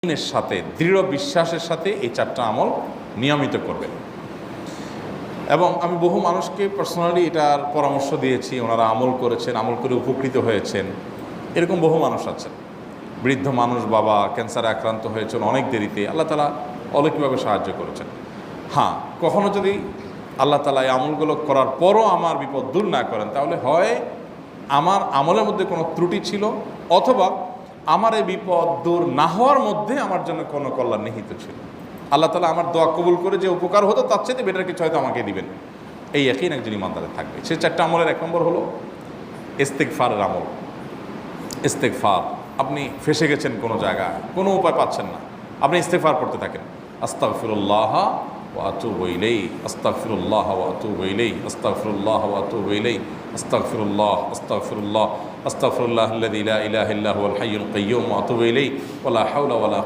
এর সাথে দৃঢ় বিশ্বাসের সাথে এই চারটা আমল নিয়মিত করবেন। এবং আমি বহু মানুষকে পার্সোনালি এটার পরামর্শ দিয়েছি, ওনারা আমল করেছেন, আমল করে উপকৃত হয়েছেন। এরকম বহু মানুষ আছেন, বৃদ্ধ মানুষ, বাবা ক্যান্সারে আক্রান্ত হয়েছেন অনেক দেরিতে, আল্লাহ তাআলা অলৌকিকভাবে সাহায্য করেছেন। হ্যাঁ, কখনো যদি আল্লাহ তাআলা এই আমলগুলো করার পরও আমার বিপদ দূর না করেন, তাহলে হয় আমার আমলের মধ্যে কোনো ত্রুটি ছিল, অথবা আমার এই বিপদ দূর না হওয়ার মধ্যে আমার জন্য কোনো কল্যাণ নিহিত ছিল। আল্লাহ তাআলা আমার দোয়া কবুল করে যে উপকার হতো তার চাইতে বেটার কিছু হয়তো আমাকে দিবেন, এই ইয়াকিন একজন ইমানদারের থাকবে। সে চারটা আমলের এক নম্বর হলো ইস্তেগফারের আমল। ইস্তেগফার, আপনি ফেসে গেছেন কোনো জায়গায়, কোনো উপায় পাচ্ছেন না, আপনি ইস্তেগফার করতে থাকেন। আস্তাগফিরুল্লাহ ওয়া আতুবু ইলাইহি, আস্তাগফিরুল্লাহ ওয়া আতুবু ইলাইহি, আস্তাগফিরুল্লাহ ওয়া আতুবু ইলাইহি, আস্তাগফিরুল্লাহ, আস্তাগফিরুল্লাহ, আস্তাগফিরুল্লাহ আল্লাযী লা ইলাহা ইল্লা হুয়াল হাইয়ুল কাইয়্যুম ওয়া আতুবু ইলাইহি ওয়া লা হাওলা ওয়া লা